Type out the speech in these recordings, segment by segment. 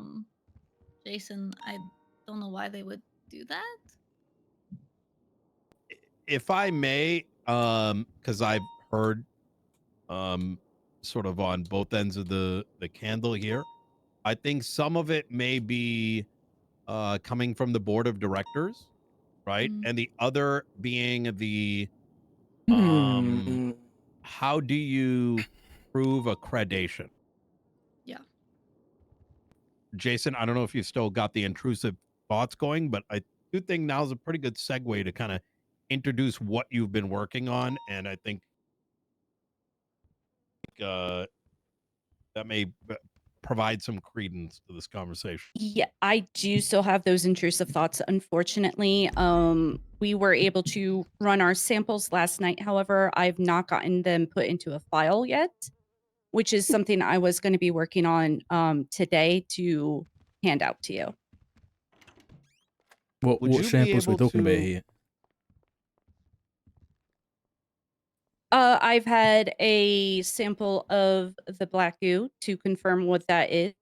from Jason. I don't know why they would do that. If I may, because I've heard sort of on both ends of the candle here, I think some of it may be coming from the board of directors, right? And the other being the how do you prove accreditation? Yeah. Jason, I don't know if you've still got the intrusive thoughts going, but I do think now's a pretty good segue to kind of introduce what you've been working on, and I think that may provide some credence to this conversation. Yeah, I do still have those intrusive thoughts. Unfortunately, we were able to run our samples last night. However, I've not gotten them put into a file yet, which is something I was going to be working on today to hand out to you. What samples are we talking about here? I've had a sample of the black goo to confirm what that is.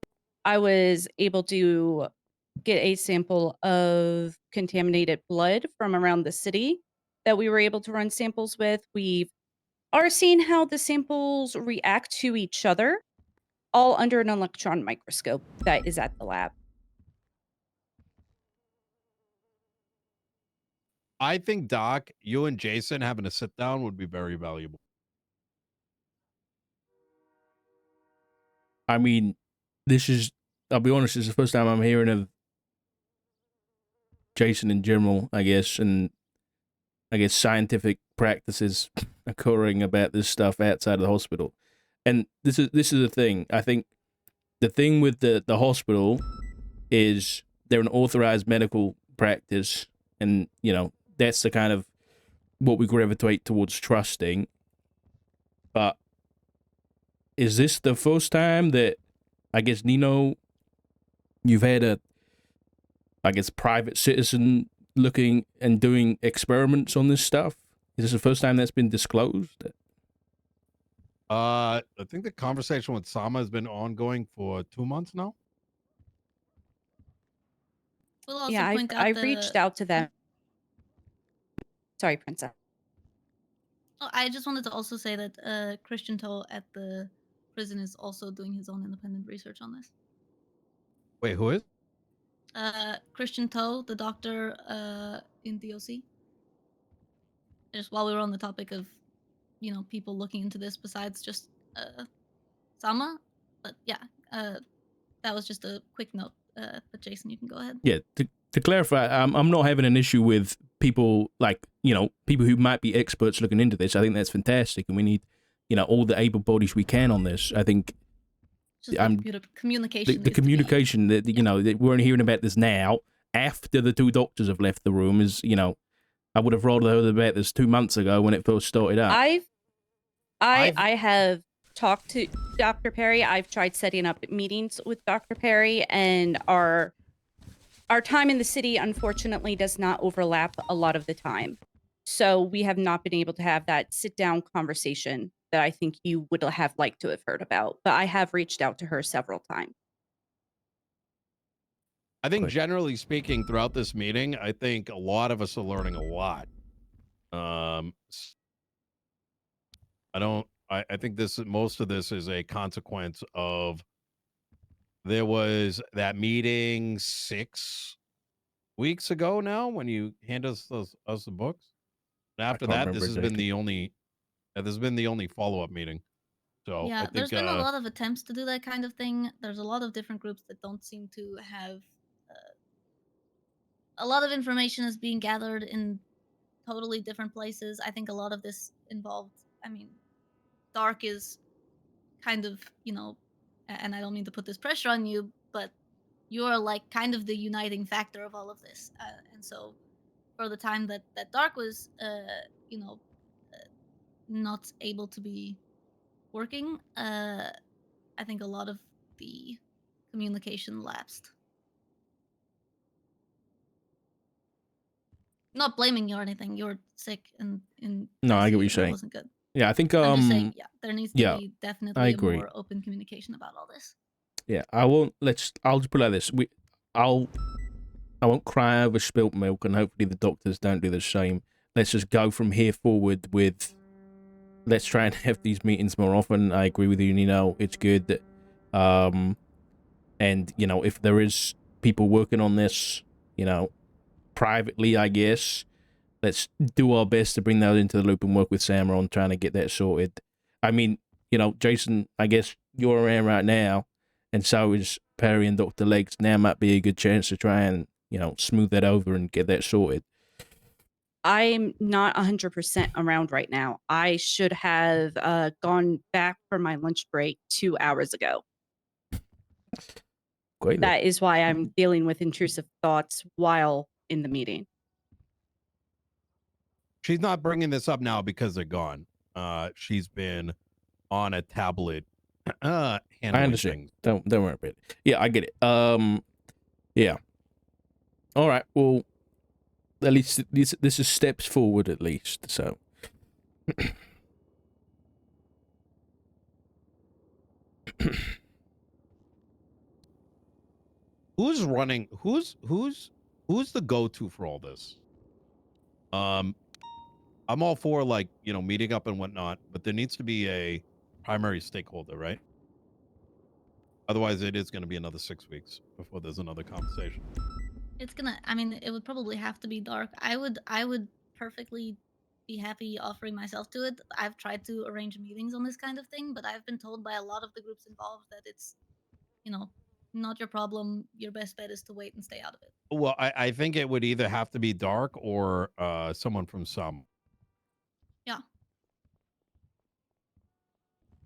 I was able to get a sample of contaminated blood from around the city that we were able to run samples with. We are seeing how the samples react to each other, all under an electron microscope that is at the lab. I think, Doc, you and Jason having a sit down would be very valuable. I mean, I'll be honest, this is the first time I'm hearing of Jason in general, I guess, and I guess scientific practices occurring about this stuff outside of the hospital. And this is the thing. I think the thing with the hospital is they're an authorized medical practice, and, you know, that's the kind of what we gravitate towards trusting. But is this the first time that, I guess, Nino, you've had a, I guess, private citizen looking and doing experiments on this stuff? Is this the first time that's been disclosed? I think the conversation with Sama has been ongoing for 2 months now. We'll also Yeah, point out I reached out to them. Sorry, Princess. Oh, I just wanted to also say that Christian Toe at the prison is also doing his own independent research on this. Wait, who is? Christian Toe, the doctor in DOC. Just while we were on the topic of, you know, people looking into this besides just Sama. But yeah, that was just a quick note. But Jason, you can go ahead. Yeah, to clarify, I'm not having an issue with people, like, you know, people who might be experts looking into this. I think that's fantastic, and we need, you know, all the able bodies we can on this. I think communication. The communication that, you know, that we're only hearing about this now after the two doctors have left the room is, you know, I would have rolled heard about this 2 months ago when it first started up. I have talked to Dr. Perry. I've tried setting up meetings with Dr. Perry, and our time in the city, unfortunately, does not overlap a lot of the time. So we have not been able to have that sit-down conversation that I think you would have liked to have heard about. But I have reached out to her several times. I think generally speaking, throughout this meeting, I think a lot of us are learning a lot. I think most of this is a consequence of there was that meeting 6 weeks ago now when you hand us the books. And after that, this has been the only follow-up meeting. So yeah, I think, there's been a lot of attempts to do that kind of thing. There's a lot of different groups that don't seem to have a lot of information is being gathered in totally different places. I think a lot of this involved, I mean, Dark is kind of, you know, and I don't mean to put this pressure on you, but you're like kind of the uniting factor of all of this. And so for the time that Dark was, you know, not able to be working, I think a lot of the communication lapsed. Not blaming you or anything. You're sick and no, I get what you're it saying. Wasn't good. Yeah, I think I'm just saying, yeah, there needs to be definitely I a agree. more open communication about all this. Yeah, I won't. I'll just put it like this. I won't cry over spilt milk, and hopefully the doctors don't do the same. Let's just go from here forward with. Let's try and have these meetings more often. I agree with you. You know, it's good that, and you know, if there is people working on this, you know, privately, I guess, let's do our best to bring those into the loop and work with Sam on trying to get that sorted. I mean, you know, Jason, I guess you're around right now, and so is Perry and Dr. Legs. Now might be a good chance to try and, you know, smooth that over and get that sorted. I'm not 100% around right now. I should have gone back for my lunch break 2 hours ago. Great. That is why I'm dealing with intrusive thoughts while in the meeting. She's not bringing this up now because they're gone. She's been on a tablet I handling understand. things. Don't worry about it. Yeah, I get it. Yeah. All right. Well, at least this is steps forward, at least. So. Who's running? Who's the go-to for all this? I'm all for, like, you know, meeting up and whatnot, but there needs to be a primary stakeholder, right? Otherwise, it is going to be another 6 weeks before there's another conversation. It's gonna. I mean, it would probably have to be dark. I would perfectly be happy offering myself to it. I've tried to arrange meetings on this kind of thing, but I've been told by a lot of the groups involved that it's, you know, not your problem. Your best bet is to wait and stay out of it. Well, I think it would either have to be dark or someone from some. Yeah.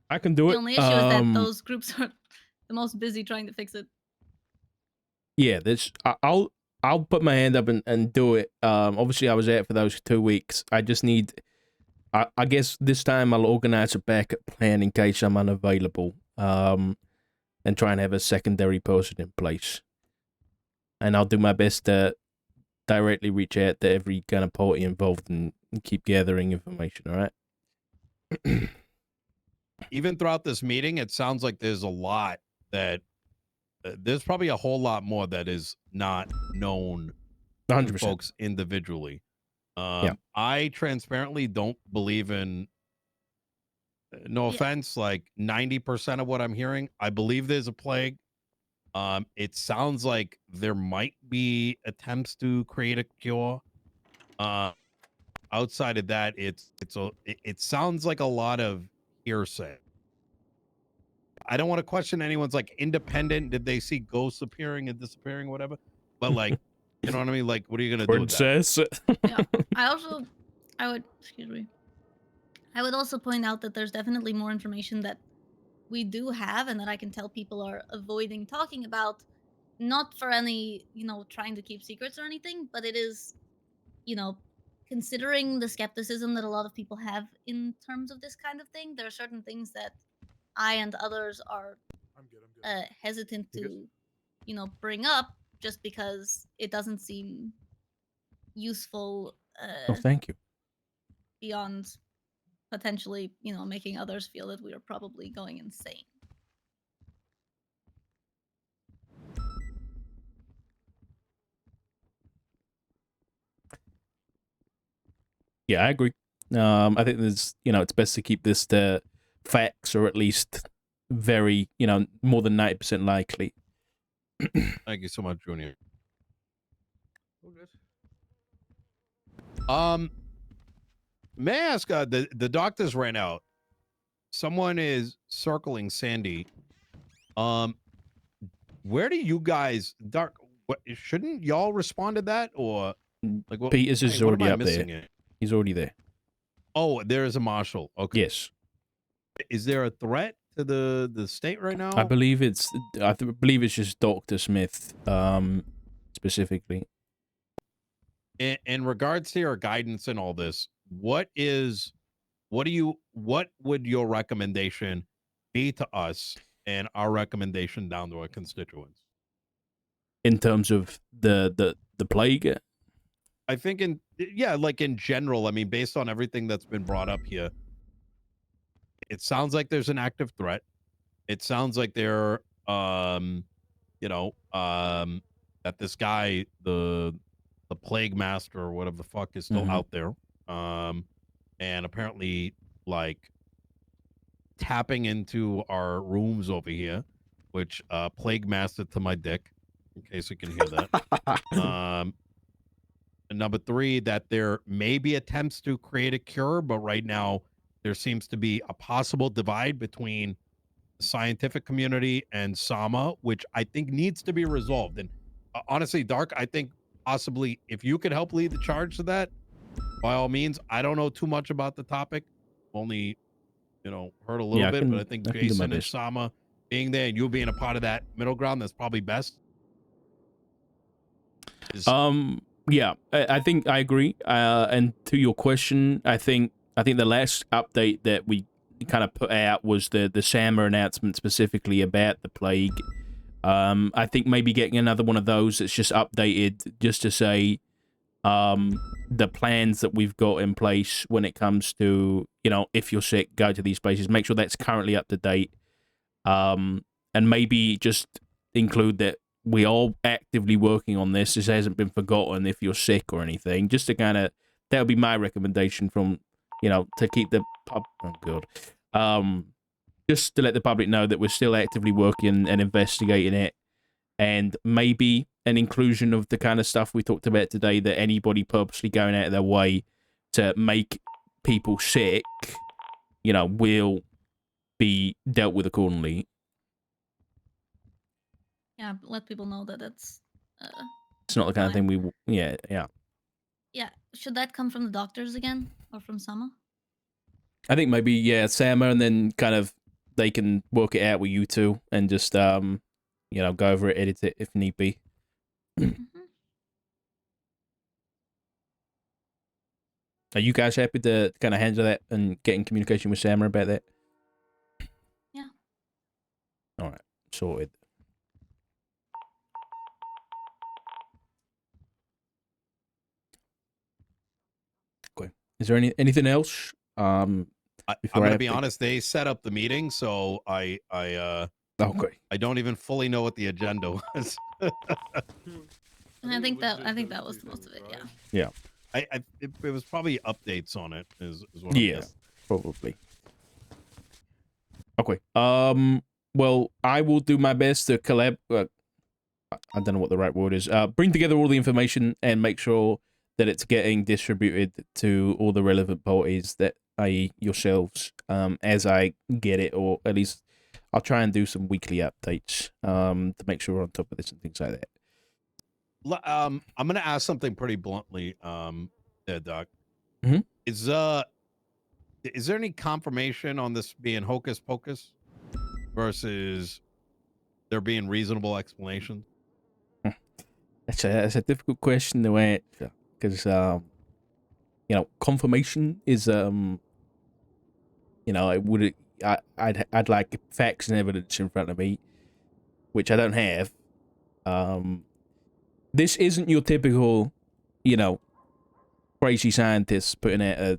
I can do it. The only issue is that those groups are the most busy trying to fix it. Yeah, I'll put my hand up and do it. Obviously I was out for those 2 weeks. I just need, I guess this time I'll organize a backup plan in case I'm unavailable. And try and have a secondary person in place. And I'll do my best to directly reach out to every kind of party involved and keep gathering information. All right. Even throughout this meeting, it sounds like there's a lot that there's probably a whole lot more that is not known to 100%. folks individually. Yeah. I transparently don't believe in, no Yeah. offense, like 90% of what I'm hearing. I believe there's a plague. It sounds like there might be attempts to create a cure. Outside of that, it sounds like a lot of hearsay. I don't want to question anyone's, like, independent. Did they see ghosts appearing and disappearing, whatever? But, like, you know what I mean? Like, what are you gonna do with that? Princess. Yeah. Excuse me. I would also point out that there's definitely more information that we do have and that I can tell people are avoiding talking about, not for any, you know, trying to keep secrets or anything, but it is, you know, considering the skepticism that a lot of people have in terms of this kind of thing, there are certain things that I and others are hesitant to, you know, bring up just because it doesn't seem useful Oh, thank you. beyond potentially, you know, making others feel that we are probably going insane. Yeah, I agree. I think there's, you know, it's best to keep this to facts, or at least very, you know, more than 90% likely. Thank you so much, Junior. May I ask, the doctors ran out. Someone is circling Sandy. Where do you guys, Dark, what, shouldn't y'all respond to that, or like what? Peters is hey, what am already I up there. missing it? He's already there. Oh, there is a marshal. Okay. Yes. Is there a threat to the state right now? I believe it's just Dr. Smith, specifically. In regards to your guidance and all this, what would your recommendation be to us and our recommendation down to our constituents? In terms of the plague? I think like in general, I mean, based on everything that's been brought up here, it sounds like there's an active threat. It sounds like there you know, that this guy, the plague master or whatever the fuck is still Mhm. out there. And apparently like tapping into our rooms over here, which plague mastered to my dick, in case you can hear that. And number three, that there may be attempts to create a cure, but right now there seems to be a possible divide between the scientific community and Sama, which I think needs to be resolved. And honestly, Dark, I think possibly if you could help lead the charge to that, by all means. I don't know too much about the topic, only heard a little Yeah, bit, but I think I can do my Jason and best. Sama being there and you being a part of that middle ground, that's probably best. Yeah, I think I agree. And to your question, I think the last update that we kind of put out was the Sama announcement specifically about the plague. I think maybe getting another one of those that's just updated, just to say the plans that we've got in place when it comes to, if you're sick, go to these places. Make sure that's currently up to date. And maybe just include that we are actively working on this. This hasn't been forgotten if you're sick or anything. Just to kind of, that would be my recommendation from, to keep the pub. Oh, God. Just to let the public know that we're still actively working and investigating it. And maybe an inclusion of the kind of stuff we talked about today, that anybody purposely going out of their way to make people sick, will be dealt with accordingly. Yeah, let people know that it's It's not the kind of fine. thing yeah. Yeah, should that come from the doctors again or from Sama? I think maybe, yeah, Sama, and then kind of they can work it out with you two and just go over it, edit it if need be. Are you guys happy to kind of handle that and get in communication with Sama about that? Yeah. All right, sorted. Okay. Is there anything else? I'm gonna be honest. They set up the meeting, so I okay. I don't even fully know what the agenda was. And I think that was the most of it. Yeah. Yeah. It was probably updates on it. Is what Yeah, I'm guessing. probably. Okay. Well, I will do my best to collab. I don't know what the right word is. Bring together all the information and make sure that it's getting distributed to all the relevant parties, that i.e. yourselves, as I get it, or at least I'll try and do some weekly updates to make sure we're on top of this and things like that. I'm gonna ask something pretty bluntly, there, Doc. Mm-hmm. Is there any confirmation on this being hocus pocus versus there being reasonable explanations? That's a difficult question to answer, because confirmation is I'd like facts and evidence in front of me, which I don't have. This isn't your typical, crazy scientist putting out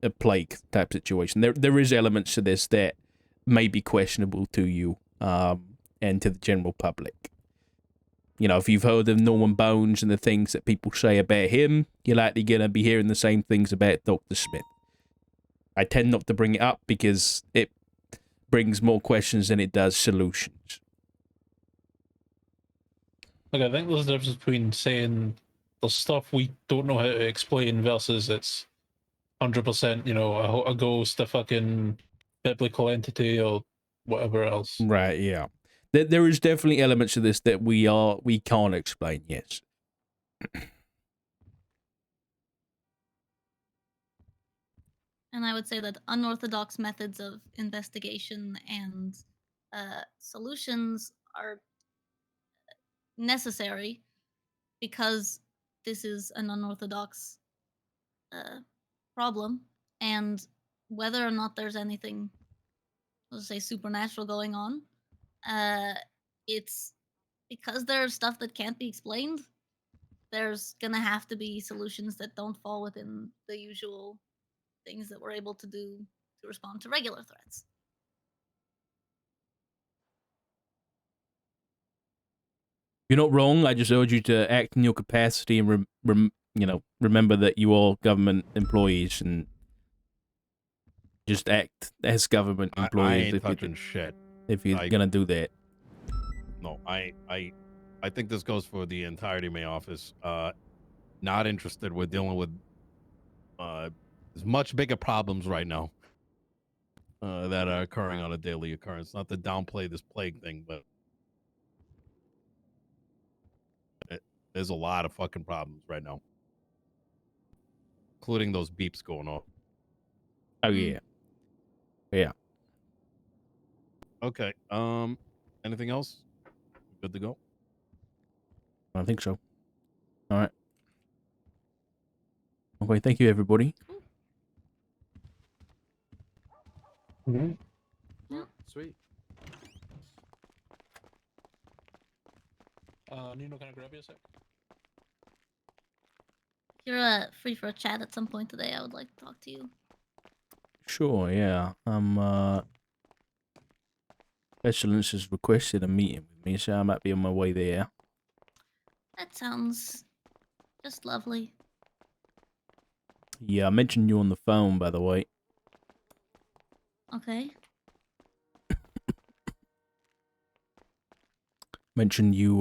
a plague type situation. There is elements to this that may be questionable to you, and to the general public. If you've heard of Norman Bones and the things that people say about him, you're likely going to be hearing the same things about Dr. Smith. I tend not to bring it up because it brings more questions than it does solutions. Look, I think there's a difference between saying there's stuff we don't know how to explain versus it's 100%, a ghost, a fucking biblical entity, or whatever else. Right, yeah. There is definitely elements of this that we can't explain, yes. And I would say that unorthodox methods of investigation and solutions are necessary because this is an unorthodox problem. And whether or not there's anything, let's say, supernatural going on, it's because there's stuff that can't be explained. There's gonna have to be solutions that don't fall within the usual things that we're able to do to respond to regular threats. You're not wrong. I just urge you to act in your capacity and remember that you are government employees and just act as government I employees ain't touching shit. if you're I- gonna do that. No, I think this goes for the entirety of my office. Not interested with dealing with there's much bigger problems right now that are occurring on a daily occurrence. Not to downplay this plague thing, but there's a lot of fucking problems right now, including those beeps going off. Oh Mm. yeah, yeah. Okay. Anything else? Good to go. I think so. All right. Okay. Thank you, everybody. Mm-hmm. Sweet. Nino, can I grab you a sec? If you're free for a chat at some point today, I would like to talk to you. Sure. Yeah. Pestilence has requested a meeting with me, so I might be on my way there. That sounds just lovely. Yeah, I mentioned you on the phone, by the way. Okay. Mentioned you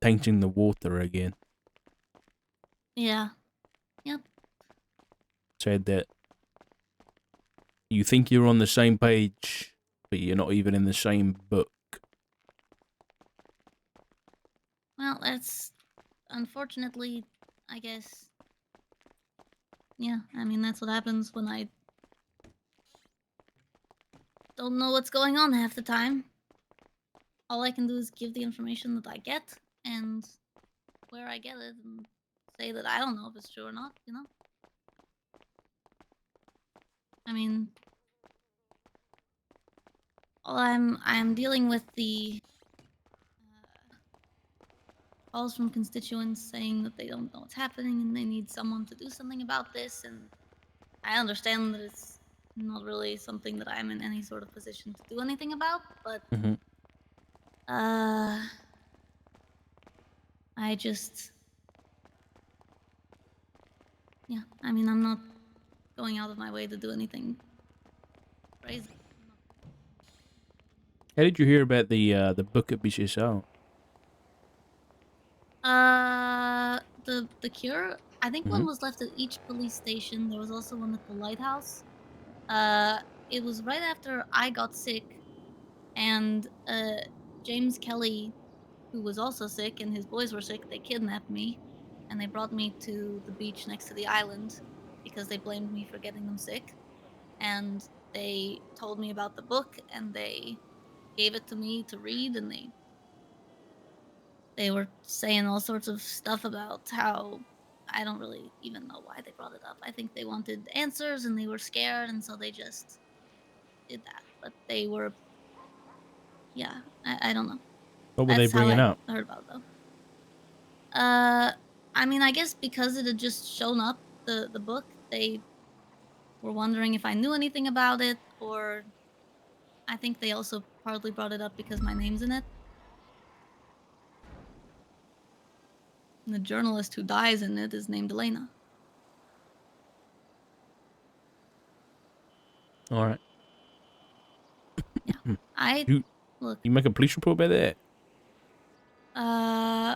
tainting the water again. Yeah. Yep. Said that you think you're on the same page, but you're not even in the same book. Well, that's unfortunately, I guess. Yeah, I mean, that's what happens when I don't know what's going on half the time. All I can do is give the information that I get and where I get it and say that I don't know if it's true or not, you know? I mean, I'm dealing with the calls from constituents saying that they don't know what's happening and they need someone to do something about this, and I understand that it's not really something that I'm in any sort of position to do anything about, but Mm-hmm. I just, yeah, I mean, I'm not going out of my way to do anything crazy. How did you hear about the book at BCSO? The cure. I think one Mhm. was left at each police station. There was also one at the lighthouse. It was right after I got sick, and James Kelly, who was also sick, and his boys were sick. They kidnapped me, and they brought me to the beach next to the island because they blamed me for getting them sick. And they told me about the book, and they gave it to me to read, and they were saying all sorts of stuff about how I don't really even know why they brought it up. I think they wanted answers and they were scared, and so they just did that. But they were, yeah, I don't know. What were they That's how bringing I up? heard about it, though. I mean, I guess because it had just shown up, the book, they were wondering if I knew anything about it, or I think they also partly brought it up because my name's in it. And the journalist who dies in it is named Elena. All right. Yeah. I You look you make a police report about that?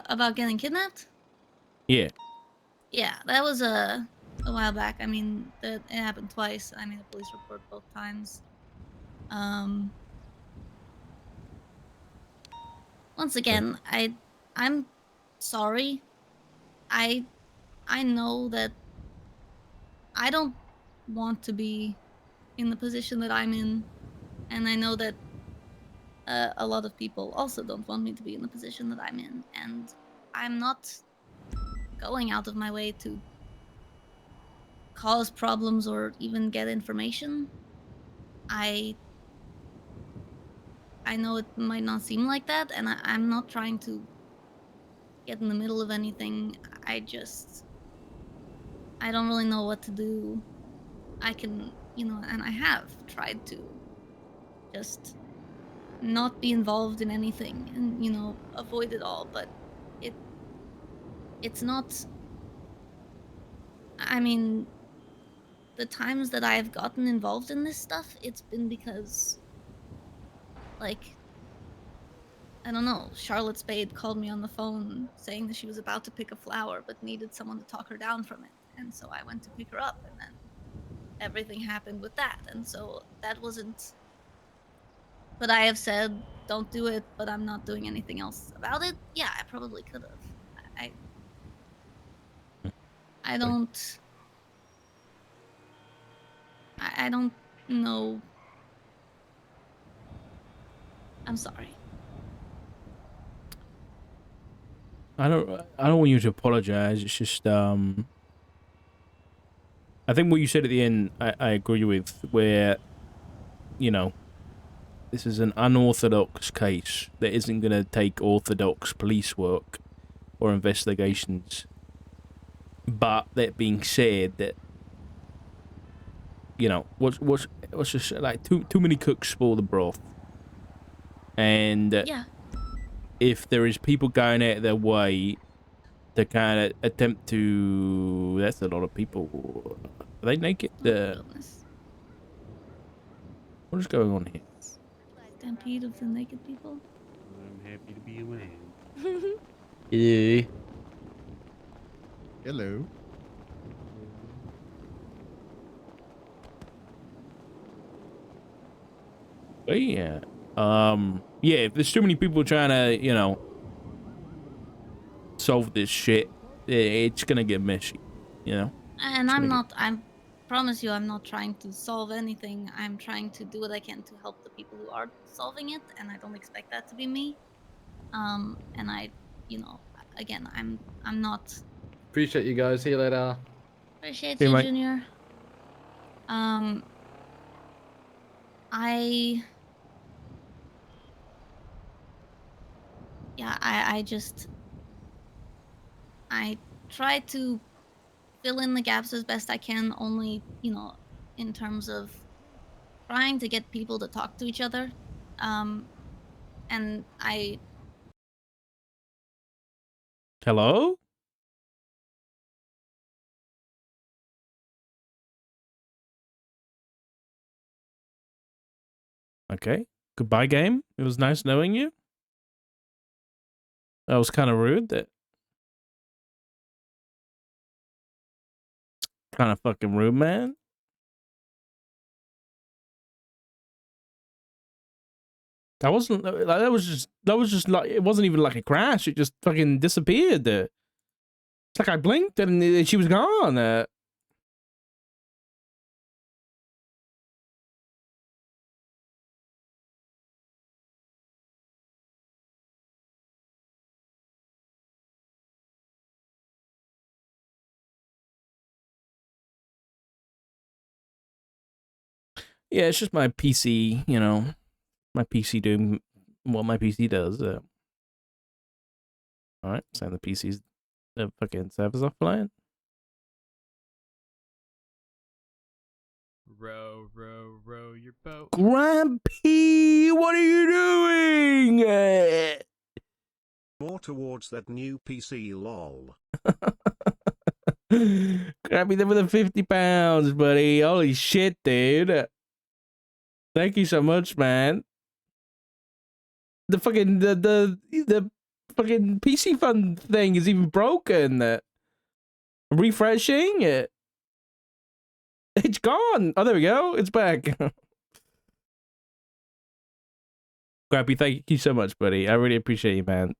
about getting kidnapped. Yeah. Yeah, that was a while back. I mean, that it happened twice. I made a police report both times. Once again, I'm sorry. I I know that I don't want to be in the position that I'm in, and I know that a lot of people also don't want me to be in the position that I'm in, and I'm not going out of my way to cause problems or even get information. I I know it might not seem like that, and I'm not trying to get in the middle of anything. I don't really know what to do. I can, and I have tried to just not be involved in anything and, you know, avoid it all, but it's not. I mean, the times that I've gotten involved in this stuff, it's been because, like, I don't know, Charlotte Spade called me on the phone saying that she was about to pick a flower but needed someone to talk her down from it. And so I went to pick her up, and then everything happened with that. And so that wasn't. But I have said, don't do it, but I'm not doing anything else about it. Yeah, I probably could have. I, I don't. I don't know. I'm sorry. I don't want you to apologize. It's just I think what you said at the end, I agree with, where, you know, this is an unorthodox case that isn't going to take orthodox police work or investigations. But that being said, that, you know, what's just like too many cooks spoil the broth, and Yeah. if there is people going out of their way to kind of attempt to, that's a lot of people. Are they naked? Oh, goodness. What is going on here? Stampede of the naked people. I'm happy to be a man. Yeah. Hello. But yeah. Yeah, if there's too many people trying to, you know, solve this shit, it's gonna get messy, you know? And It's I'm gonna get... not, I promise you, I'm not trying to solve anything. I'm trying to do what I can to help the people who are solving it, and I don't expect that to be me. And I, you know, again, I'm not. Appreciate you guys. See you later. Appreciate Hey, you, mate. Junior. I, yeah, I just, I try to fill in the gaps as best I can, only, you know, in terms of trying to get people to talk to each other. And I, Hello? Okay. Goodbye, game. It was nice knowing you. That was kind of rude. That kind of fucking rude, man. That wasn't like, that was just like, it wasn't even like a crash. It just fucking disappeared. It's like I blinked and she was gone. Yeah, it's just my PC, you know, my PC doing what my PC does. All right, send the PC's the fucking servers offline. Row your boat. Grampy, what are you doing? More towards that new PC, lol. Grampy, them for the 50 pounds, buddy. Holy shit, dude. Thank you so much, man. The fucking the fucking PC fund thing is even broken. Refreshing it. It's gone. Oh, there we go. It's back. Grampy, thank you so much, buddy. I really appreciate you, man.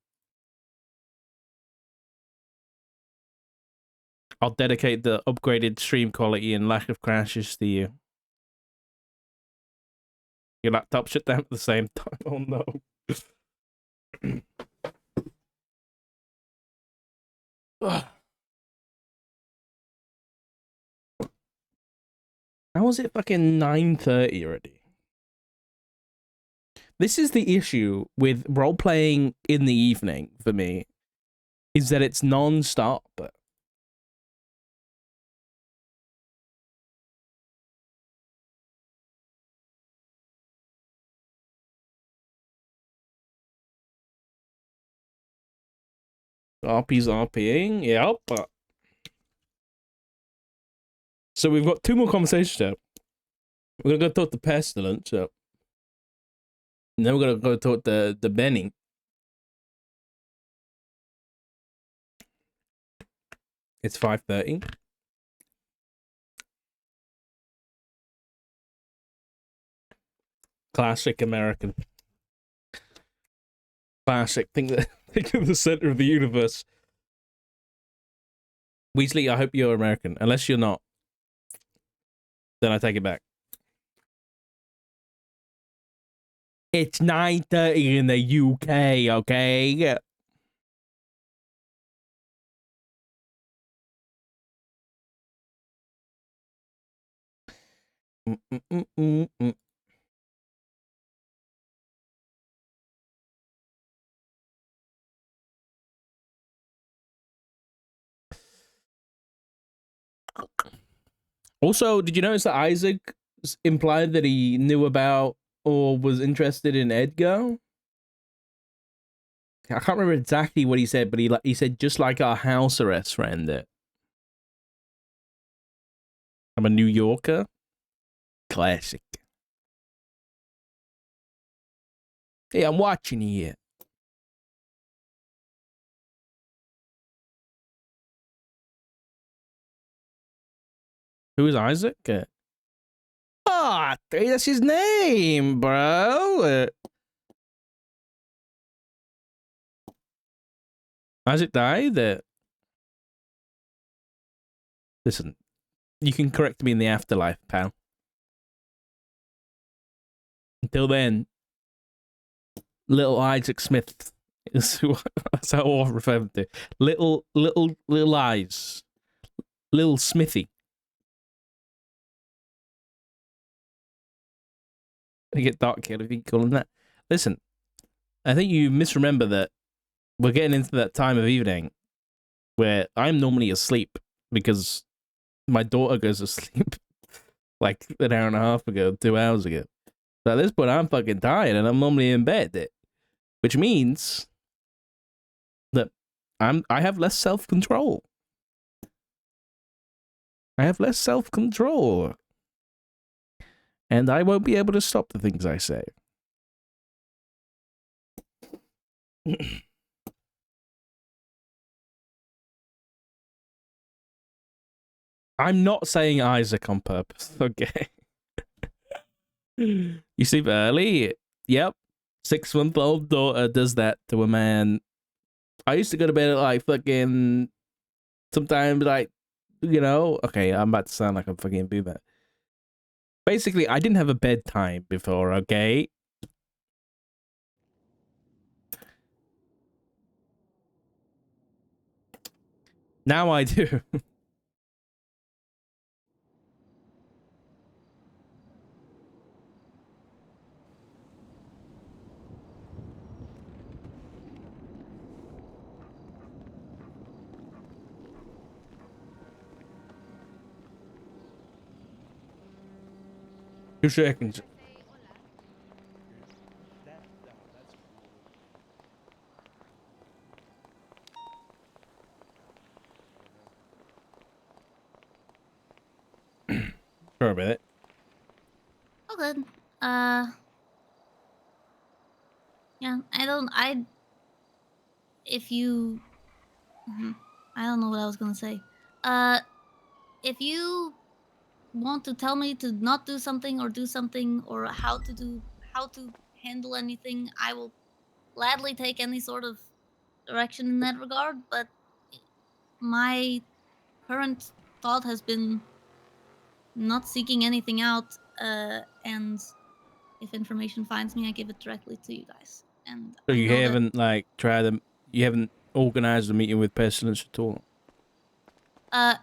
I'll dedicate the upgraded stream quality and lack of crashes to you. Your laptop shut down at the same time. Oh no. How was it fucking 9:30 already? This is the issue with role playing in the evening for me, is that it's non-stop. RP's RPing. Yep. So we've got 2 more conversations out. We're gonna go talk to Pestilence. So. And then we're gonna go talk to Benny. It's 5:30. Classic American. Classic. Think of the center of the universe. Weasley, I hope you're American. Unless you're not, then I take it back. It's 9:30 in the UK, okay? Mm-mm-mm-mm-mm. Also, did you notice that Isaac implied that he knew about or was interested in Edgar? I can't remember exactly what he said, but he said just like our house arrest friend. I'm a New Yorker. Classic. Hey, I'm watching you. Who is Isaac? That's his name, bro. Isaac died. Listen, you can correct me in the afterlife, pal. Until then, little Isaac Smith is that's how I refer him to. Little eyes. Little Smithy. I get dark kid if you call him that. Listen, I think you misremember that we're getting into that time of evening where I'm normally asleep because my daughter goes to sleep like an hour and a half ago, 2 hours ago. So at this point, I'm fucking tired and I'm normally in bed, which means that I have less self-control. I have less self-control. And I won't be able to stop the things I say. I'm not saying Isaac on purpose, okay? You sleep early? Yep. 6-month-old daughter does that to a man. I used to go to bed at like fucking... Sometimes like, you know... Okay, I'm about to sound like a fucking boomer. Basically, I didn't have a bedtime before, okay? Now I do. Two seconds. Sorry about it. Oh, good. Yeah, if you, I don't know what I was gonna say. If you want to tell me to not do something or do something or how to handle anything, I will gladly take any sort of direction in that regard, but my current thought has been not seeking anything out, and if information finds me, I give it directly to you guys. And So I you know haven't like you haven't organized a meeting with Pestilence at all?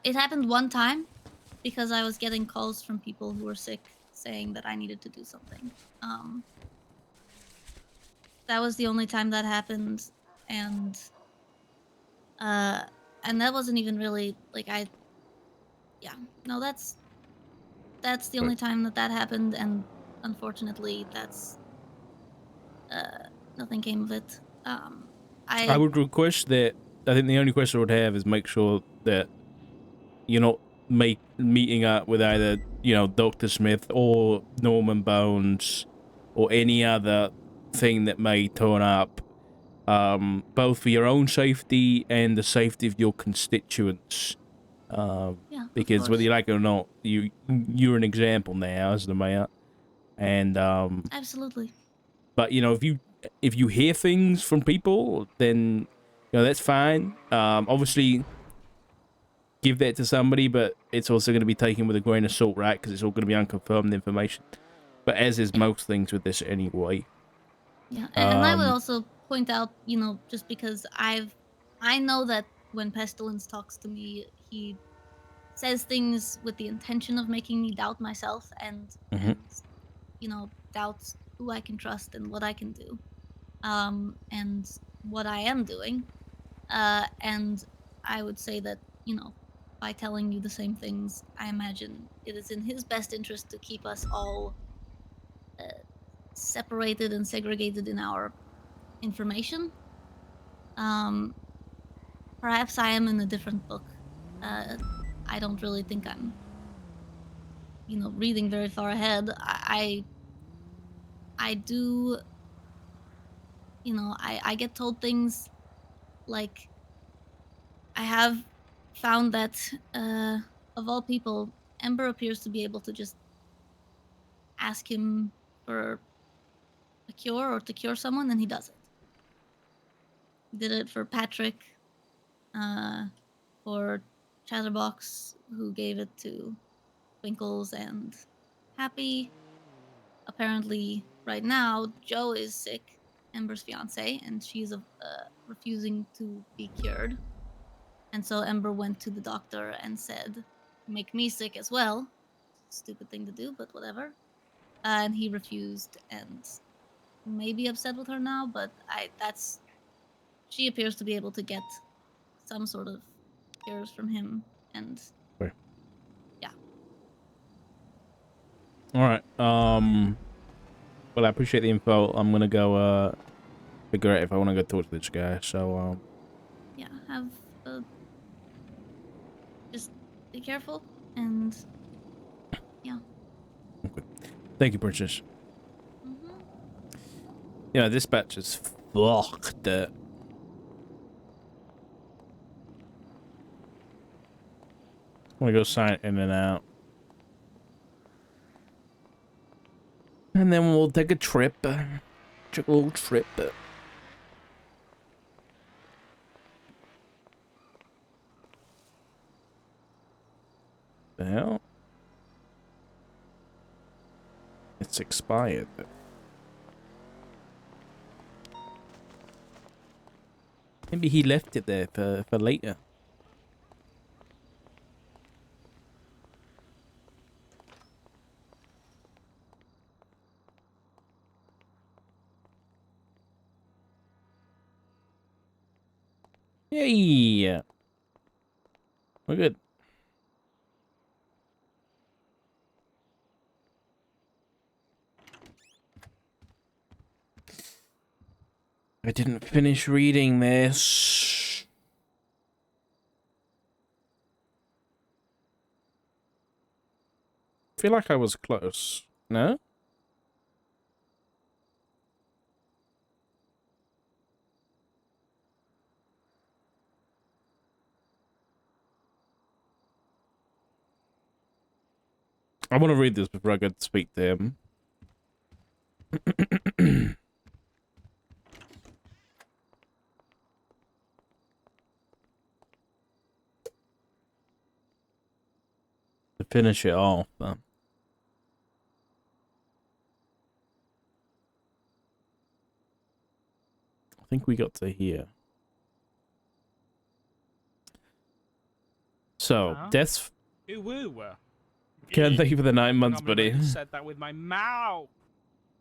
it happened one time because I was getting calls from people who were sick saying that I needed to do something. That was the only time that happened, and that wasn't even really like that's the only time that happened, and unfortunately that's nothing came of it. I would request that I think the only question I would have is make sure that you're not meeting up with either, you know, Dr. Smith or Norman Bones or any other thing that may turn up, both for your own safety and the safety of your constituents. Yeah, of Because whether course. you like it or not, you're an example now as the mayor, and Absolutely. but you know, if you hear things from people, then you know that's fine. Obviously, give that to somebody, but it's also going to be taken with a grain of salt, right? Because it's all going to be unconfirmed information. But as is most things with this anyway. Yeah, and I would also point out, you know, just because I know that when Pestilence talks to me, he says things with the intention of making me doubt myself and you know, doubts who I can trust and what I can do, and what I am doing, and I would say that, you know, by telling you the same things, I imagine it is in his best interest to keep us all uh, separated and segregated in our information. Um, Perhaps I am in a different book. I don't really think I'm, you know, reading very far ahead. I do, you know, I get told things like I have found that of all people, Ember appears to be able to just ask him for a cure or to cure someone, and he does it. He did it for Patrick, uh, for Chatterbox, who gave it to Twinkles and Happy. Apparently, right now, Joe is sick, Ember's fiance, and she's refusing to be cured. And so Ember went to the doctor and said, "Make me sick as well." Stupid thing to do, but whatever. And he refused, and may be upset with her now. But she appears to be able to get some sort of cures from him, and Okay. yeah. All right. Well, I appreciate the info. I'm gonna go figure out if I want to go talk to this guy. So Yeah, have just be careful and yeah. okay. Thank you, Princess. Mm-hmm. Yeah, this batch is fucked. I'm gonna go sign in and out, and then we'll take a trip. Take a little trip. The hell? It's expired. Maybe he left it there for later. Yay! We're good. I didn't finish reading this. I feel like I was close. No? I want to read this before I go to speak to him. To finish it off. I think we got to here. So, deaths. Ooh. Ken, thank you for the 9 months, I buddy. said that with my mouth.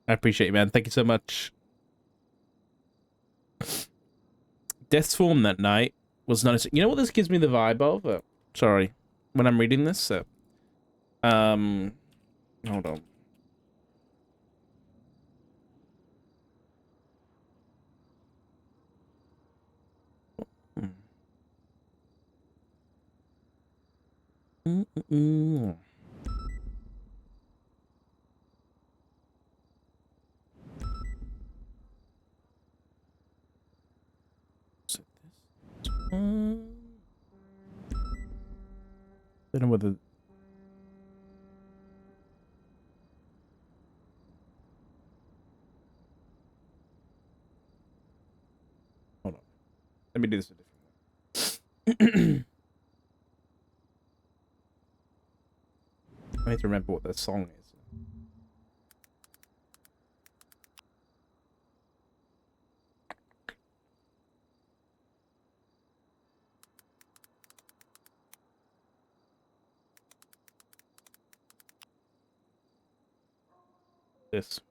I appreciate you, man. Thank you so much. Death's form that night was noticing. You know what this gives me the vibe of? Sorry. When I'm reading this, hold on. Mm-mm-mm. Don't know whether. Hold on. Let me do this a different way. I need to remember what that song is. This.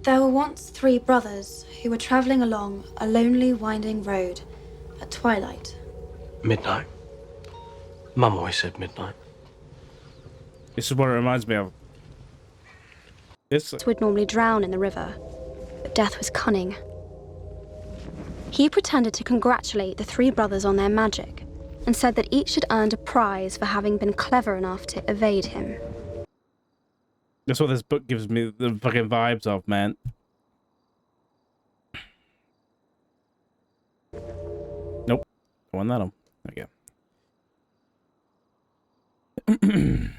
There were once 3 brothers who were traveling along a lonely, winding road at twilight. Midnight. Mum always said midnight. This is what it reminds me of. This. Would normally drown in the river, but Death was cunning. He pretended to congratulate the 3 brothers on their magic and said that each had earned a prize for having been clever enough to evade him. That's what this book gives me the fucking vibes of, man. Nope. I want that on. There we go.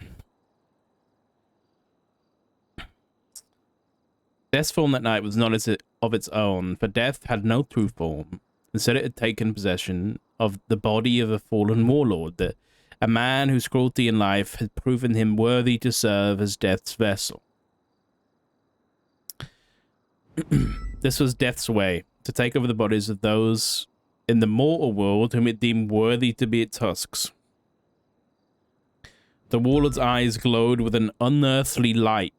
Death's form that night was not of its own, for Death had no true form. Instead, it had taken possession of the body of a fallen warlord, a man whose cruelty in life had proven him worthy to serve as Death's vessel. This was Death's way, to take over the bodies of those in the mortal world whom it deemed worthy to be its husks. The warlord's eyes glowed with an unearthly light,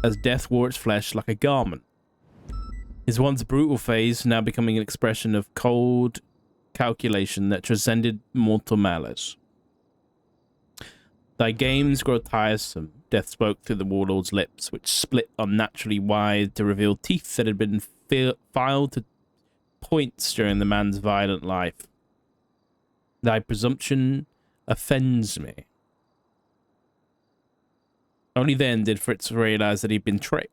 as Death wore its flesh like a garment. His once brutal face now becoming an expression of cold calculation that transcended mortal malice. Thy games grow tiresome, Death spoke through the warlord's lips, which split unnaturally wide to reveal teeth that had been filed to points during the man's violent life. Thy presumption offends me. Only then did Fritz realize that he'd been tricked.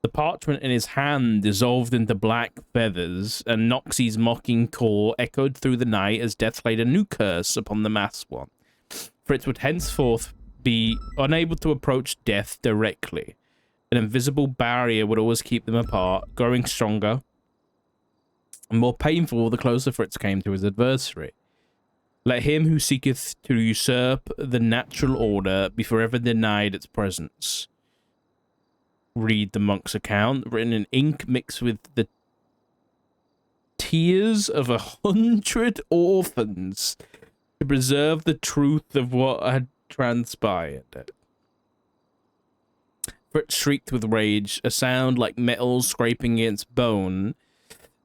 The parchment in his hand dissolved into black feathers, and Noxie's mocking call echoed through the night as Death laid a new curse upon the masked one. Fritz would henceforth be unable to approach Death directly. An invisible barrier would always keep them apart, growing stronger and more painful the closer Fritz came to his adversary. Let him who seeketh to usurp the natural order be forever denied its presence. Read the monk's account, written in ink mixed with the tears of 100 orphans to preserve the truth of what had transpired. Fritz shrieked with rage, a sound like metal scraping against bone,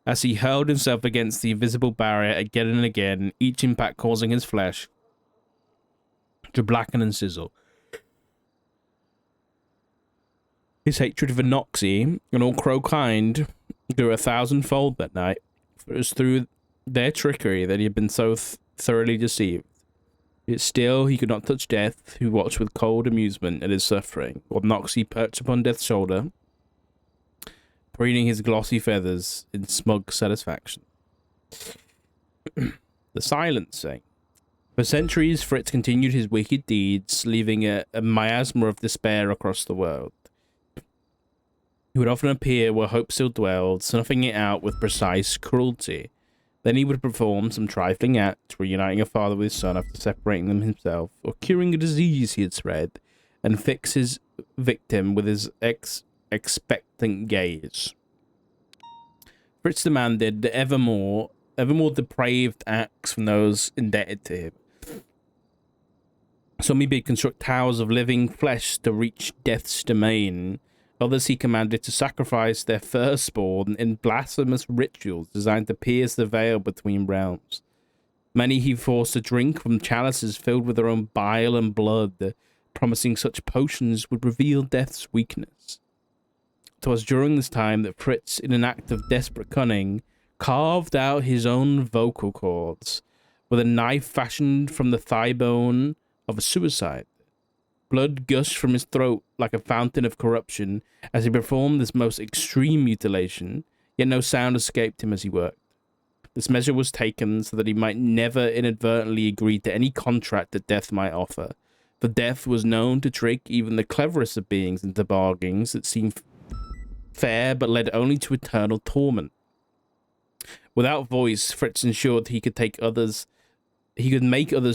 as he hurled himself against the invisible barrier again and again, each impact causing his flesh to blacken and sizzle. His hatred for Noxie and all Crowkind grew 1,000-fold that night. It was through their trickery that he had been so thoroughly deceived. Yet still, he could not touch Death, who watched with cold amusement at his suffering, while Noxie perched upon Death's shoulder, preening his glossy feathers in smug satisfaction. The silencing. For centuries, Fritz continued his wicked deeds, leaving a miasma of despair across the world. He would often appear where hope still dwelled, snuffing it out with precise cruelty. Then he would perform some trifling act, reuniting a father with his son after separating them himself, or curing a disease he had spread, and fix his victim with his expectant gaze. Fritz demanded ever more depraved acts from those indebted to him. Some he bid construct towers of living flesh to reach Death's domain. Others he commanded to sacrifice their firstborn in blasphemous rituals designed to pierce the veil between realms. Many he forced to drink from chalices filled with their own bile and blood, promising such potions would reveal Death's weakness. 'Twas during this time that Fritz, in an act of desperate cunning, carved out his own vocal cords, with a knife fashioned from the thigh bone of a suicide. Blood gushed from his throat like a fountain of corruption as he performed this most extreme mutilation, yet no sound escaped him as he worked. This measure was taken so that he might never inadvertently agree to any contract that death might offer, for death was known to trick even the cleverest of beings into bargains that seemed fair but led only to eternal torment. Without voice, Fritz ensured he could make others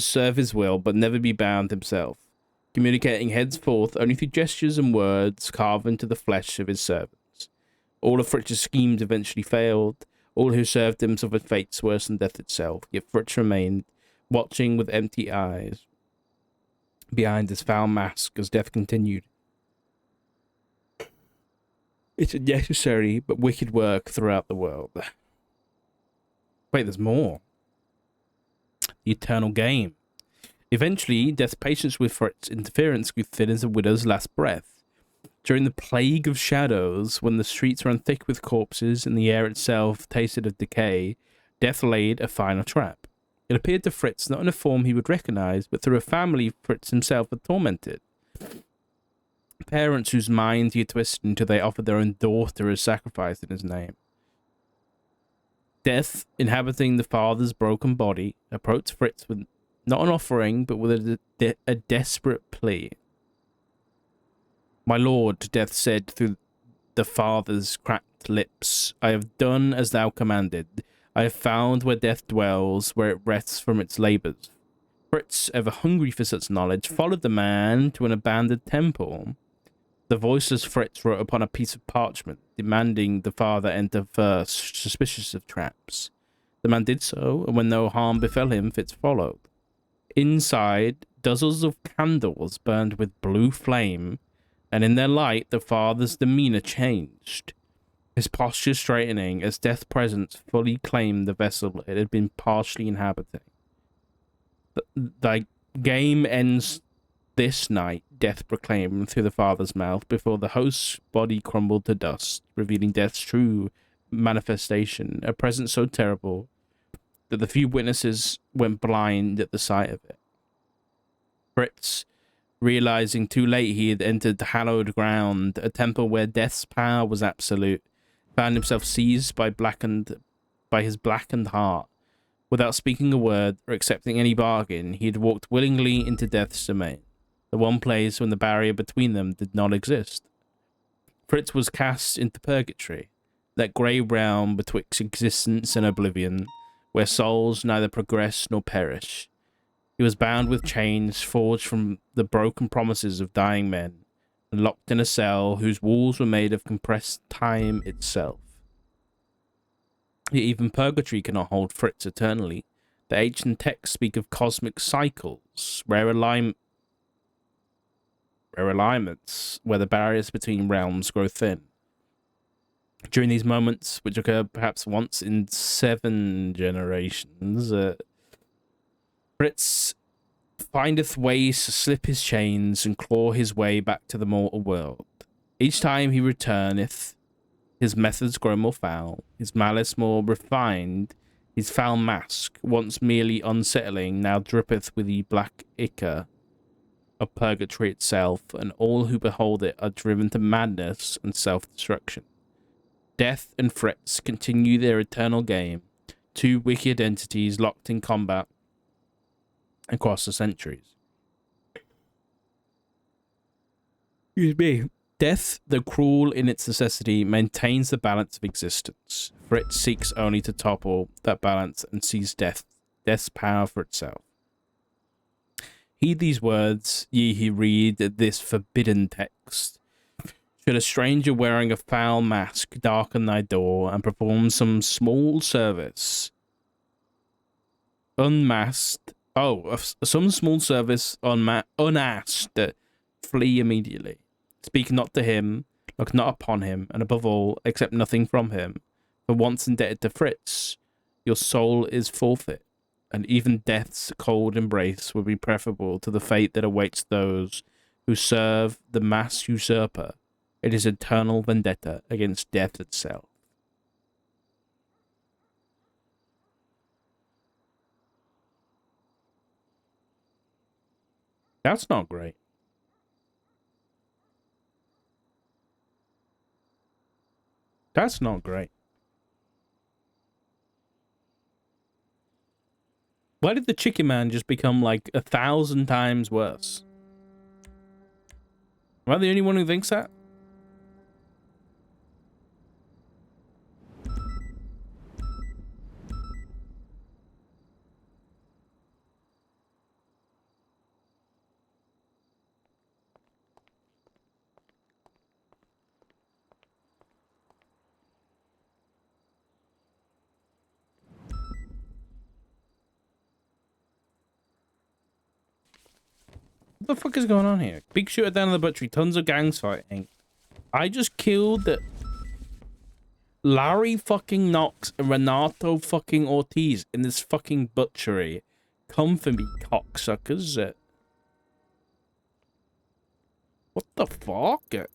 serve his will but never be bound himself, communicating henceforth only through gestures and words carved into the flesh of his servants. All of Fritz's schemes eventually failed. All who served him suffered fates worse than death itself, yet Fritz remained, watching with empty eyes behind his foul mask as death continued its necessary but wicked work throughout the world. Wait, there's more. The eternal game. Eventually, death's patience with Fritz's interference grew thin as a widow's last breath. During the plague of shadows, when the streets ran thick with corpses and the air itself tasted of decay, death laid a final trap. It appeared to Fritz not in a form he would recognize, but through a family Fritz himself had tormented. Parents whose minds he had twisted until they offered their own daughter as sacrifice in his name. Death, inhabiting the father's broken body, approached Fritz with not an offering, but with a desperate plea. "My lord," Death said through the father's cracked lips, "I have done as thou commanded. I have found where death dwells, where it rests from its labors." Fritz, ever hungry for such knowledge, followed the man to an abandoned temple. The voiceless Fritz wrote upon a piece of parchment, demanding the father enter first, suspicious of traps. The man did so, and when no harm befell him, Fritz followed. Inside, dozens of candles burned with blue flame, and in their light the father's demeanor changed, his posture straightening as Death's presence fully claimed the vessel it had been partially inhabiting. "Thy game ends this night," Death proclaimed through the father's mouth, before the host's body crumbled to dust, revealing Death's true manifestation, a presence so terrible that the few witnesses went blind at the sight of it. Fritz, realizing too late he had entered the hallowed ground, a temple where death's power was absolute, found himself seized by his blackened heart. Without speaking a word or accepting any bargain, he had walked willingly into death's domain, the one place when the barrier between them did not exist. Fritz was cast into purgatory, that grey realm betwixt existence and oblivion, where souls neither progress nor perish. He was bound with chains forged from the broken promises of dying men, and locked in a cell whose walls were made of compressed time itself. Yet even purgatory cannot hold Fritz eternally. The ancient texts speak of cosmic cycles, rare alignments, where the barriers between realms grow thin. During these moments, which occur perhaps once in 7 generations, Fritz findeth ways to slip his chains and claw his way back to the mortal world. Each time he returneth, his methods grow more foul, his malice more refined, his foul mask, once merely unsettling, now drippeth with the black ichor of purgatory itself, and all who behold it are driven to madness and self-destruction. Death and Fritz continue their eternal game, two wicked entities locked in combat across the centuries. Excuse me. Death, though cruel in its necessity, maintains the balance of existence. Fritz seeks only to topple that balance and seize death's power for itself. Heed these words, ye who read this forbidden text. Should a stranger wearing a foul mask darken thy door and perform some small service, unasked, flee immediately. Speak not to him, look not upon him, and above all, accept nothing from him. For once indebted to Fritz, your soul is forfeit, and even death's cold embrace would be preferable to the fate that awaits those who serve the mass usurper. It is eternal vendetta against death itself. That's not great. That's not great. Why did the Chicken Man just become like 1,000 times worse? Am I the only one who thinks that? What the fuck is going on here? Big shooter down in the butchery, tons of gangs fighting. I just killed Larry fucking Knox and Renato fucking Ortiz in this fucking butchery. Come for me, cocksuckers. What the fuck?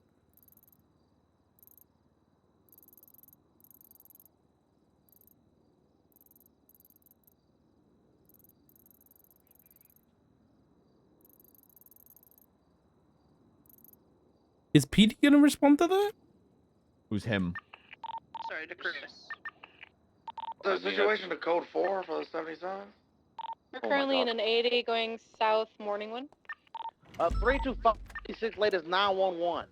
Is Petey gonna respond to that? Who's him? Sorry to Chris. The situation to code 4 for the 77? We're currently in an 80 going south Morningwood. 325 latest 911.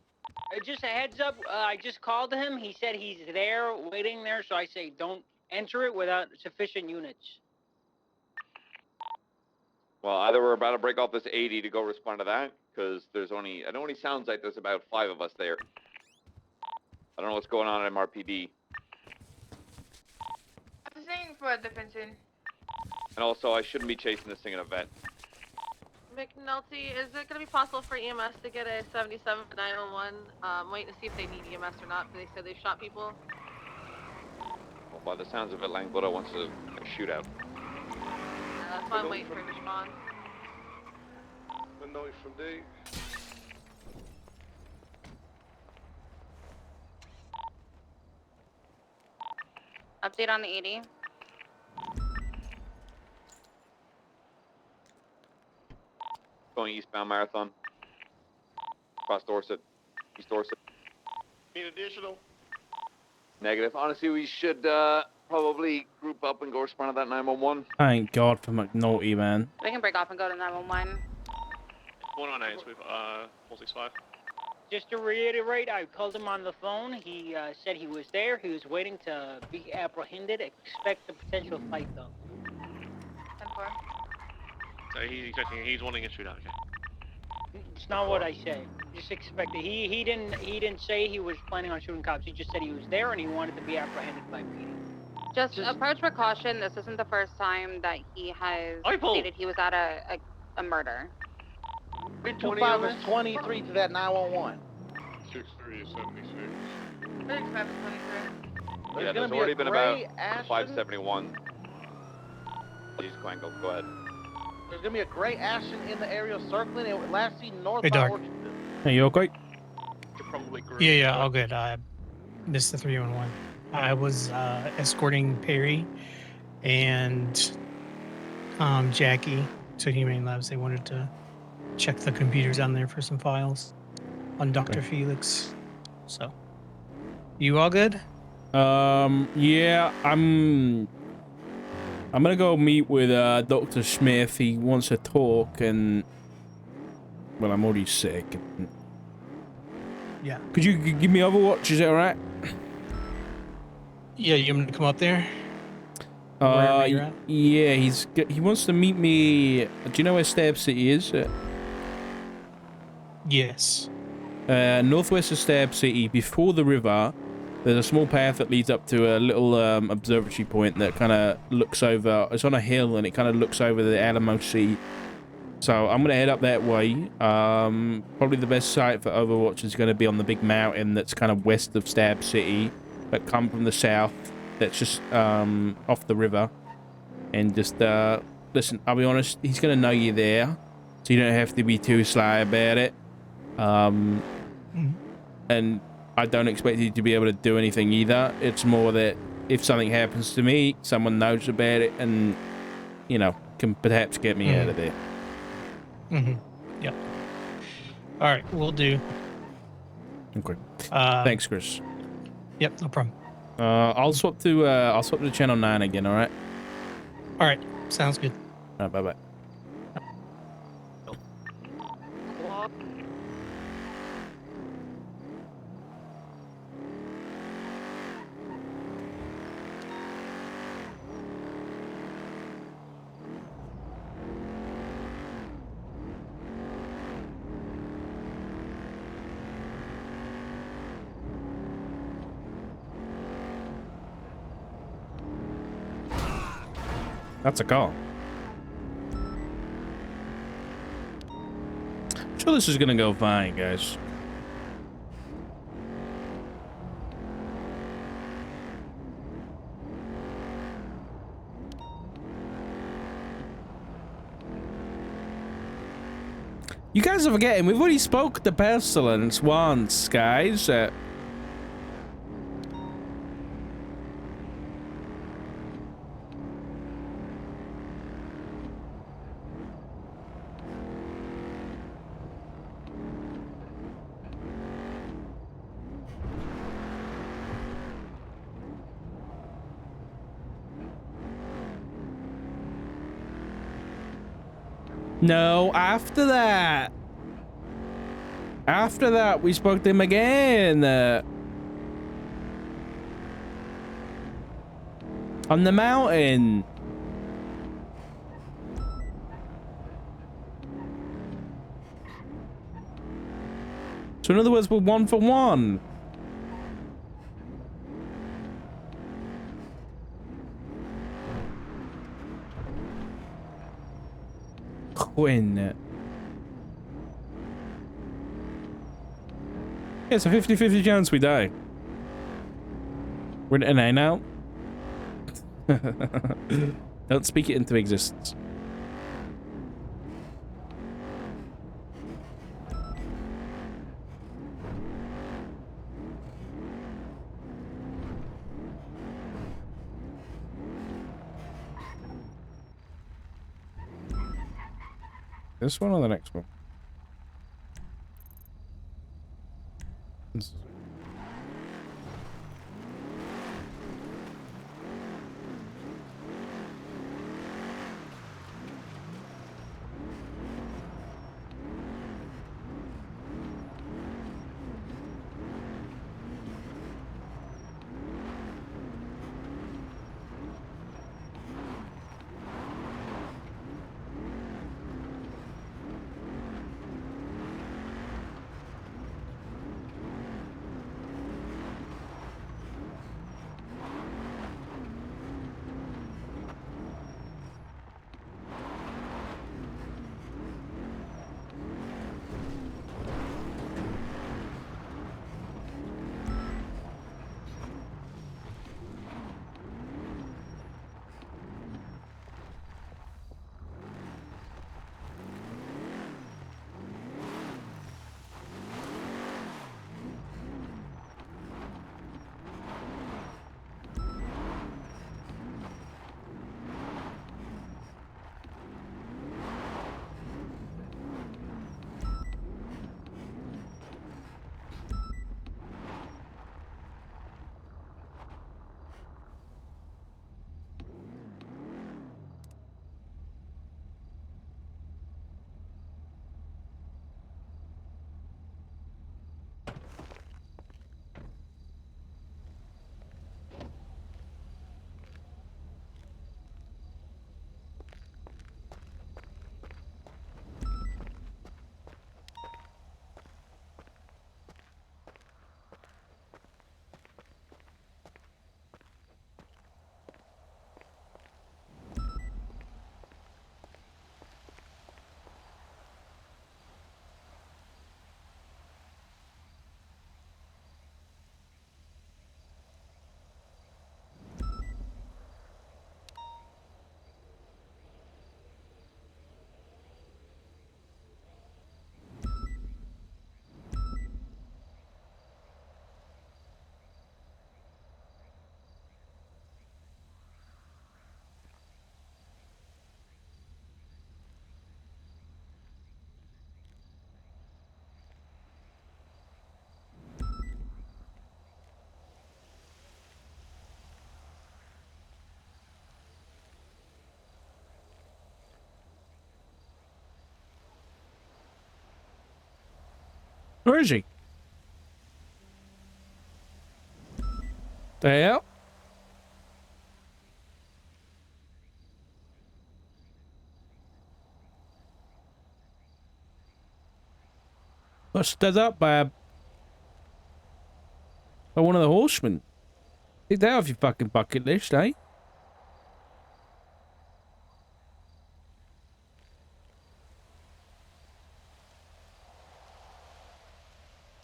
Just a heads up, I just called him. He said he's there, waiting there, so I say don't enter it without sufficient units. Well, either we're about to break off this 80 to go respond to that, because it only sounds like there's about 5 of us there. I don't know what's going on at MRPD. I'm saying for defension. And also, I shouldn't be chasing this thing in a vet. McNulty, is it going to be possible for EMS to get a 77 911? Waiting to see if they need EMS or not, but they said they shot people. Well, by the sounds of it, Langbuddha wants a shootout. That's why I'm waiting for a response. McNulty from D. Update on the 80. Going eastbound Marathon. Across Dorset. East Dorset. Need additional? Negative. Honestly, we should probably group up and go respond to that 911. Thank God for McNulty, man. We can break off and go to 911. 118 with 465. Just to reiterate, I called him on the phone. He said he was there. He was waiting to be apprehended. Expect a potential fight, though. 10-4. So he's wanting a shootout, okay. It's not what I said. Just expect it. He didn't say he was planning on shooting cops. He just said he was there and he wanted to be apprehended by PD. Just approach with caution. This isn't the first time that he has stated he was at a murder. 325 is 23 to that 911. 63 is 76. 35 is 23. Yeah, there's already been about 571. Please, Quango, go ahead. There's gonna be a gray Ashton in the area circling. It last seen north Hey, by Doc. Orchard. Hey, you okay? Yeah, all good. This is the 311. I was escorting Perry and Jackie to Humane Labs. They wanted to check the computers on there for some files on Dr. Felix. So, you all good? Yeah, I'm gonna go meet with Dr. Smith. He wants to talk, and well, I'm already sick. Yeah. Could you give me Overwatch? Is that all right? Yeah, you want me to come up there? Wherever you're at? Yeah, he wants to meet me. Do you know where Stab City is? Yes. Northwest of Stab City, before the river. There's a small path that leads up to a little observatory point that kind of looks over. It's on a hill and it kind of looks over the Alamo Sea. So I'm gonna head up that way. Probably the best site for Overwatch is gonna be on the big mountain that's kind of west of Stab City, but come from the south. That's just off the river. And just listen. I'll be honest. He's gonna know you're there, so you don't have to be too sly about it. And I don't expect you to be able to do anything either. It's more that if something happens to me, someone knows about it and, you know, can perhaps get me out of there. Yeah. All right, we'll do. Okay. Uh, Thanks, Chris. Yep, no problem. I'll swap to channel 9 again. All right. All right, sounds good. All right. Bye bye. That's a call. Sure, this is gonna go fine, guys. You guys are forgetting, we've already spoke the pestilence once, guys. No, after that. After that, we spoke to him again. On the mountain. So in other words, we're 1 for 1. Quinn. Yeah, it's a 50-50 chance we die. We're an A now. Don't speak it into existence. This one or the next one? Where is he? The hell? Got stood up by one of the horsemen. Take that off your fucking bucket list, eh?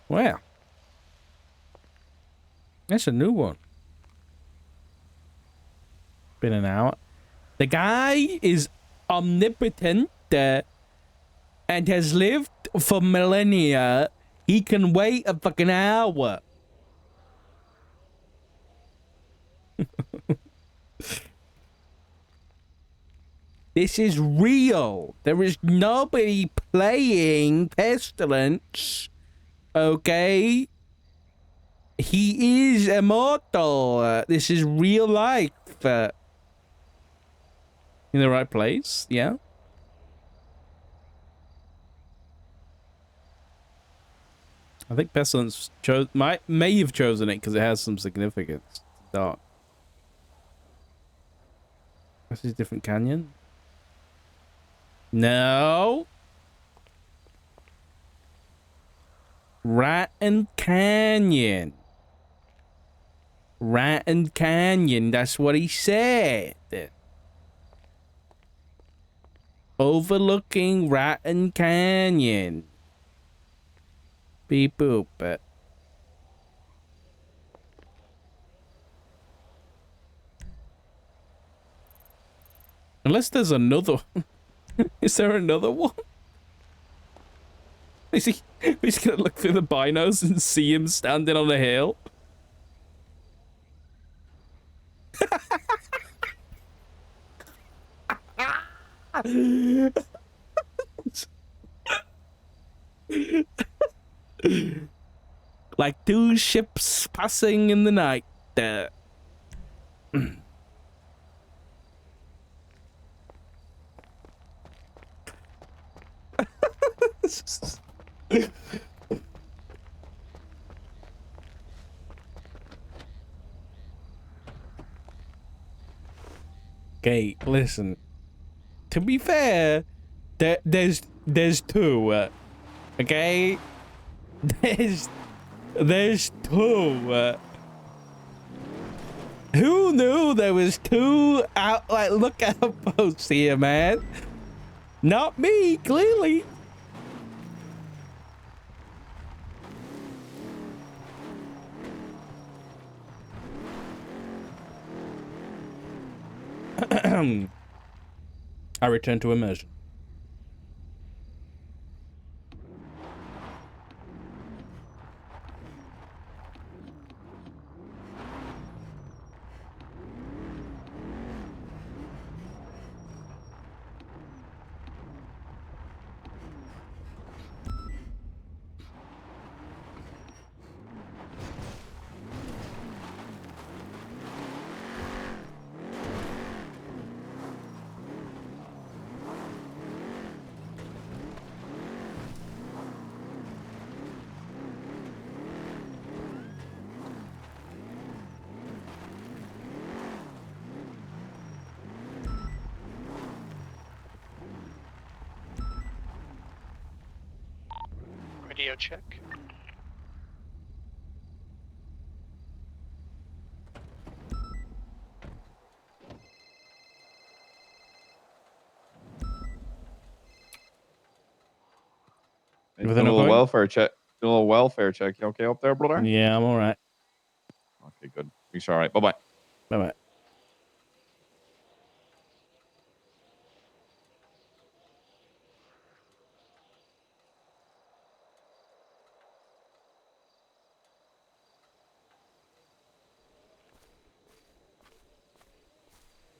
Wow. That's a new one. Been an hour. The guy is omnipotent and has lived for millennia. He can wait a fucking hour. This is real. There is nobody playing Pestilence. Okay? He is immortal. This is real life. In the right place, yeah? I think Pestilence may have chosen it because it has some significance. It's dark. This is a different canyon. No. Ratton Canyon. Ratton Canyon. That's what he said. Overlooking Ratton Canyon. Beep boop. Unless there's another. Is there another one? Is he? He's gonna look through the binos and see him standing on the hill. Like two ships passing in the night. Okay, listen. To be fair, there's two. Okay, there's two. Who knew there was two lookout posts here, man? Not me, clearly. I return to immersion. Radio check. Doing a little welfare check. Doing a little welfare check. You okay up there, brother? Yeah, I'm all right. Okay, good. You're all right. Bye bye. Bye bye.